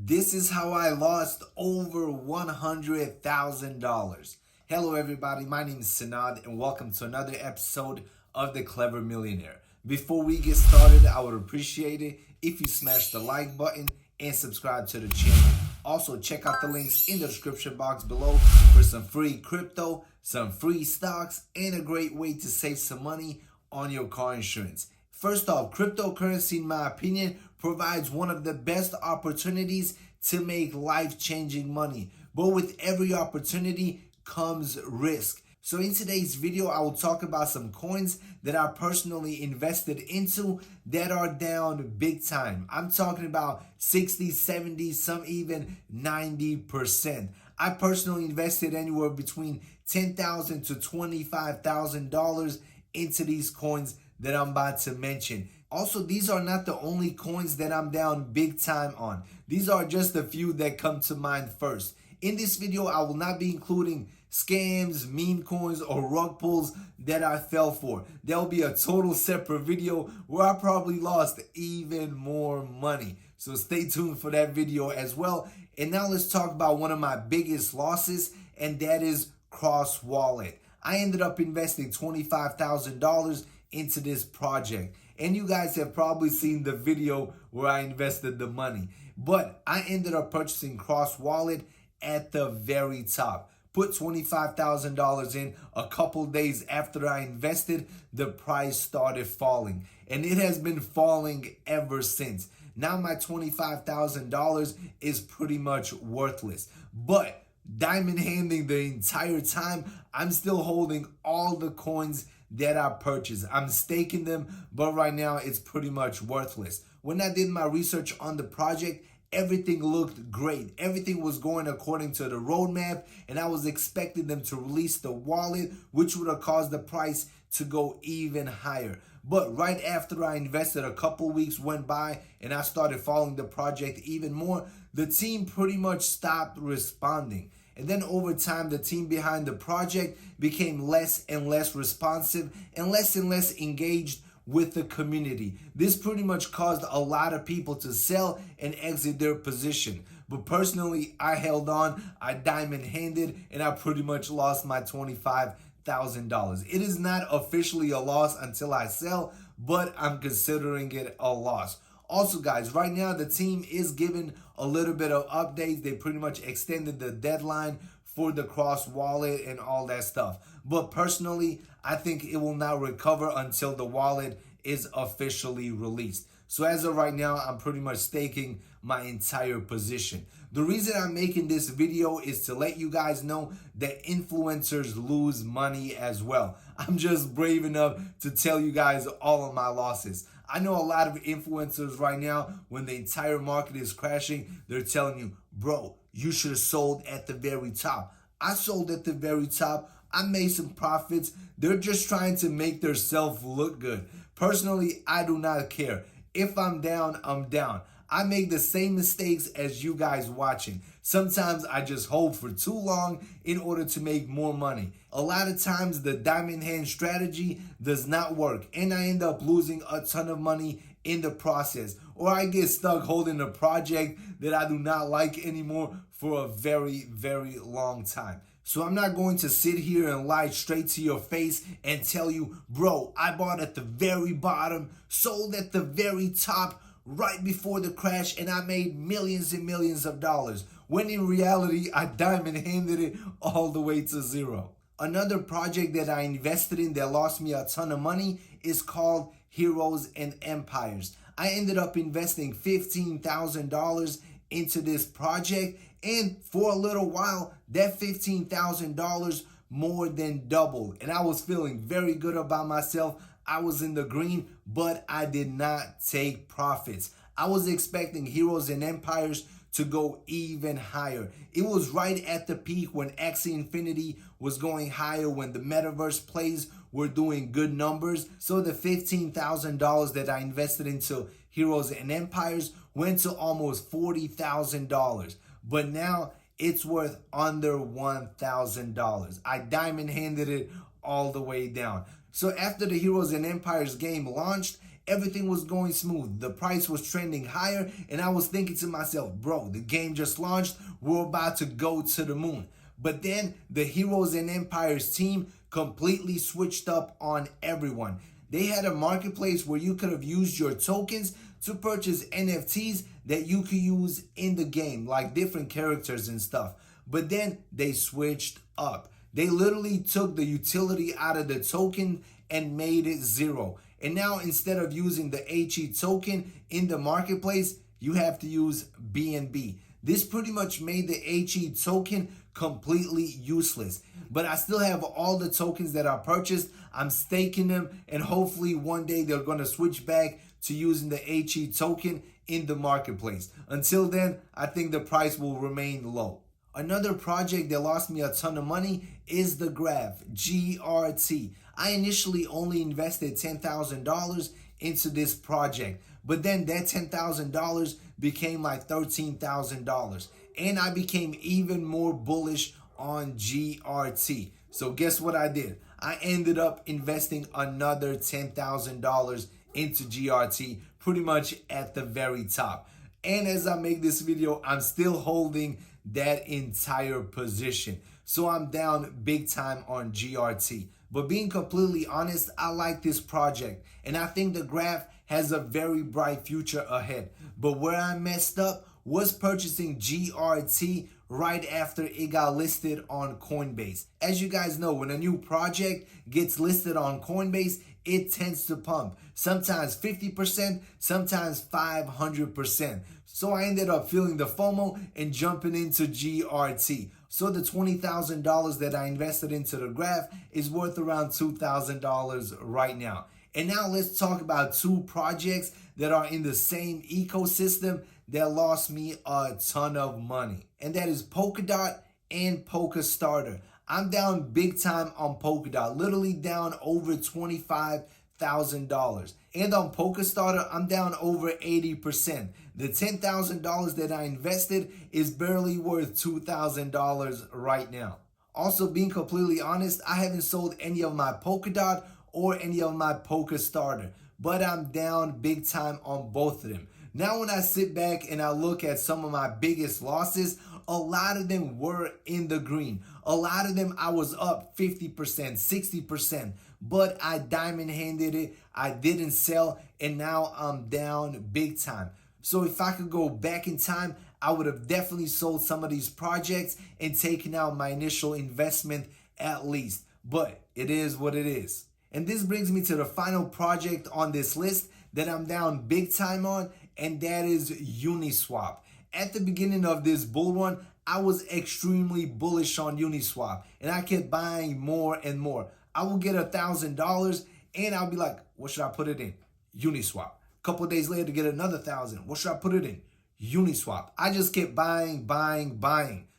This is how I lost over $100,000. Hello everybody, my name is Sanad and welcome to another episode of The Clever Millionaire. Before we get started, I would appreciate it if you smash the like button and subscribe to the channel. Also, check out the links in the description box below for some free crypto, some free stocks, and a great way to save some money on your car insurance. First off, cryptocurrency, in my opinion, provides one of the best opportunities to make life-changing money. But with every opportunity comes risk. So in today's video, I will talk about some coins that I personally invested into that are down big time. I'm talking about 60, 70, some even 90%. I personally invested anywhere between $10,000 to $25,000 into these coins that I'm about to mention. Also, these are not the only coins that I'm down big time on. These are just a few that come to mind first. In this video, I will not be including scams, meme coins, or rug pulls that I fell for. There will be a total separate video where I probably lost even more money. So stay tuned for that video as well. And now let's talk about one of my biggest losses, and that is Cross Wallet. I ended up investing $25,000 into this project. And you guys have probably seen the video where I invested the money. But I ended up purchasing Cross Wallet at the very top. Put $25,000 in. A couple days after I invested, the price started falling. And it has been falling ever since. Now my $25,000 is pretty much worthless. But diamond handing the entire time, I'm still holding all the coins that I purchased. I'm staking them, but right now it's pretty much worthless. When I did my research on the project, everything looked great. Everything was going according to the roadmap, and I was expecting them to release the wallet, which would have caused the price to go even higher. But right after I invested, a couple weeks went by and I started following the project even more, the team pretty much stopped responding. And then over time, the team behind the project became less and less responsive and less engaged with the community. This pretty much caused a lot of people to sell and exit their position. But personally, I held on, I diamond handed, and I pretty much lost my $25,000. It is not officially a loss until I sell, but I'm considering it a loss. Also, guys, right now the team is giving a little bit of updates. They pretty much extended the deadline for the Cross Wallet and all that stuff. But personally, I think it will not recover until the wallet is officially released. So as of right now, I'm pretty much staking my entire position. The reason I'm making this video is to let you guys know that influencers lose money as well. I'm just brave enough to tell you guys all of my losses. I know a lot of influencers right now, when the entire market is crashing, they're telling you, bro, you should have sold at the very top. I sold at the very top. I made some profits. They're just trying to make themselves look good. Personally, I do not care. If I'm down, I'm down. I make the same mistakes as you guys watching. Sometimes I just hold for too long in order to make more money. A lot of times the diamond hand strategy does not work and I end up losing a ton of money in the process. Or I get stuck holding a project that I do not like anymore for a very, very long time. So I'm not going to sit here and lie straight to your face and tell you, bro, I bought at the very bottom, sold at the very top, right before the crash, and I made millions and millions of dollars, when in reality, I diamond handed it all the way to zero. Another project that I invested in that lost me a ton of money is called Heroes and Empires. I ended up investing $15,000 into this project, and for a little while, that $15,000 more than doubled, and I was feeling very good about myself. I was in the green, but I did not take profits. I was expecting Heroes and Empires to go even higher. It was right at the peak when Axie Infinity was going higher, when the metaverse plays were doing good numbers. So the $15,000 that I invested into Heroes and Empires went to almost $40,000. But now it's worth under $1,000. I diamond handed it all the way down. So after the Heroes and Empires game launched, everything was going smooth. The price was trending higher, and I was thinking to myself, bro, the game just launched. We're about to go to the moon. But then the Heroes and Empires team completely switched up on everyone. They had a marketplace where you could have used your tokens to purchase NFTs that you could use in the game, like different characters and stuff. But then they switched up. They literally took the utility out of the token and made it zero. And now instead of using the HE token in the marketplace, you have to use BNB. This pretty much made the HE token completely useless. But I still have all the tokens that I purchased. I'm staking them, and hopefully one day they're going to switch back to using the HE token in the marketplace. Until then, I think the price will remain low. Another project that lost me a ton of money is the Graph, GRT. I initially only invested $10,000 into this project, but then that $10,000 became like $13,000, and I became even more bullish on GRT. So guess what I did? I ended up investing another $10,000 into GRT, pretty much at the very top. And as I make this video, I'm still holding that entire position. So I'm down big time on GRT. But being completely honest, I like this project, and I think the Graph has a very bright future ahead. But where I messed up was purchasing GRT right after it got listed on Coinbase. As you guys know, when a new project gets listed on Coinbase, it tends to pump. Sometimes 50%, sometimes 500%. So I ended up feeling the FOMO and jumping into GRT. So the $20,000 that I invested into the Graph is worth around $2,000 right now. And now let's talk about two projects that are in the same ecosystem that lost me a ton of money. And that is Polkadot and Pokerstarter. I'm down big time on Polkadot, literally down over $25,000. And on Pokerstarter, I'm down over 80%. The $10,000 that I invested is barely worth $2,000 right now. Also, being completely honest, I haven't sold any of my Polkadot or any of my Pokerstarter, but I'm down big time on both of them. Now, when I sit back and I look at some of my biggest losses, a lot of them were in the green. A lot of them I was up 50%, 60%, but I diamond handed it. I didn't sell, and now I'm down big time. So if I could go back in time, I would have definitely sold some of these projects and taken out my initial investment at least. But it is what it is. And this brings me to the final project on this list that I'm down big time on, and that is Uniswap. At the beginning of this bull run, I was extremely bullish on Uniswap, and I kept buying more and more. I will get $1,000, and I'll be like, what should I put it in? Uniswap. A couple of days later to get another 1,000. What should I put it in? Uniswap. I just kept buying.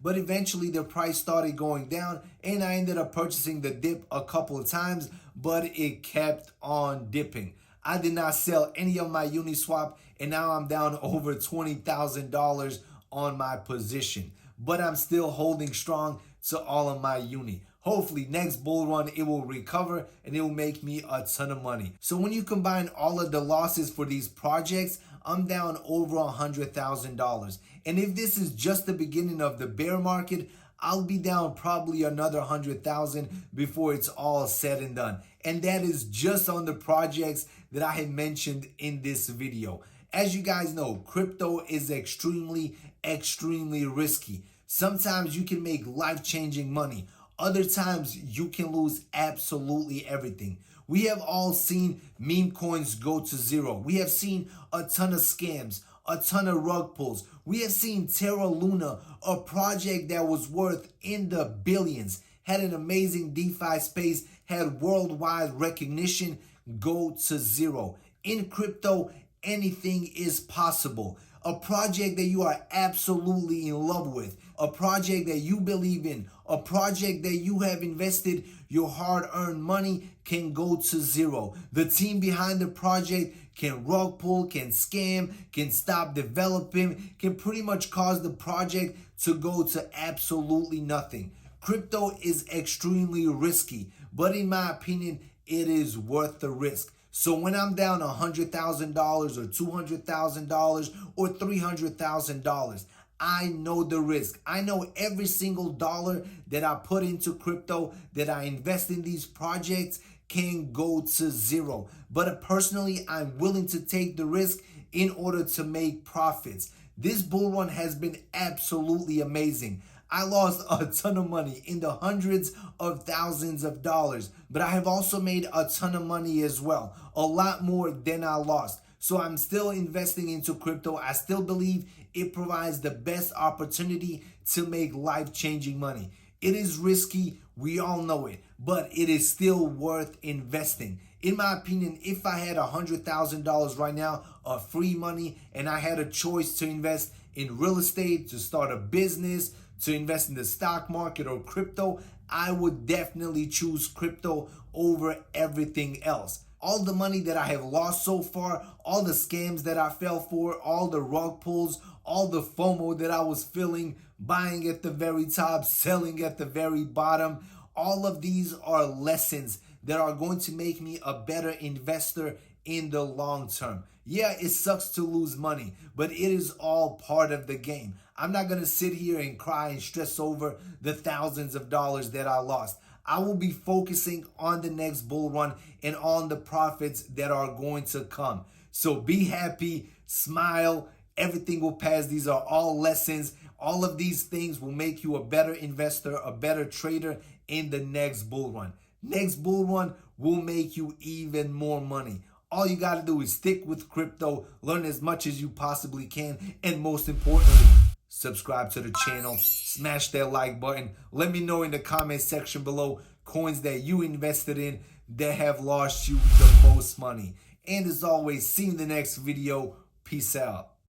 But eventually the price started going down, and I ended up purchasing the dip a couple of times, but it kept on dipping. I did not sell any of my Uniswap, and now I'm down over $20,000 on my position. But I'm still holding strong to all of my Uni. Hopefully next bull run it will recover and it will make me a ton of money. So when you combine all of the losses for these projects, I'm down over $100,000. And if this is just the beginning of the bear market, I'll be down probably another 100,000 before it's all said and done. And that is just on the projects that I had mentioned in this video. As you guys know, crypto is extremely risky. Sometimes you can make life-changing money. Other times you can lose absolutely everything. We have all seen meme coins go to zero. We have seen a ton of scams, a ton of rug pulls. We have seen Terra Luna, a project that was worth in the billions, had an amazing DeFi space, had worldwide recognition, go to zero. In crypto, anything is possible. A project that you are absolutely in love with, a project that you believe in, a project that you have invested your hard-earned money can go to zero. The team behind the project can rug pull, can scam, can stop developing, can pretty much cause the project to go to absolutely nothing. Crypto is extremely risky, but in my opinion, it is worth the risk. So when I'm down $100,000 or $200,000 or $300,000, I know the risk. I know every single dollar that I put into crypto, that I invest in these projects, can go to zero. But personally, I'm willing to take the risk in order to make profits. This bull run has been absolutely amazing. I lost a ton of money, in the hundreds of thousands of dollars, but I have also made a ton of money as well, a lot more than I lost. So I'm still investing into crypto. I still believe it provides the best opportunity to make life-changing money. It is risky, we all know it, but it is still worth investing. In my opinion, if I had $100,000 right now of free money and I had a choice to invest in real estate, to start a business, to invest in the stock market or crypto, I would definitely choose crypto over everything else. All the money that I have lost so far, all the scams that I fell for, all the rug pulls, all the FOMO that I was feeling, buying at the very top, selling at the very bottom, all of these are lessons that are going to make me a better investor in the long term. Yeah, it sucks to lose money, but it is all part of the game. I'm not going to sit here and cry and stress over the thousands of dollars that I lost. I will be focusing on the next bull run and on the profits that are going to come. So be happy, smile, everything will pass. These are all lessons. All of these things will make you a better investor, a better trader in the next bull run. Next bull run will make you even more money. All you got to do is stick with crypto, learn as much as you possibly can, and most importantly, subscribe to the channel, smash that like button. Let me know in the comment section below coins that you invested in that have lost you the most money. And as always, see you in the next video. Peace out.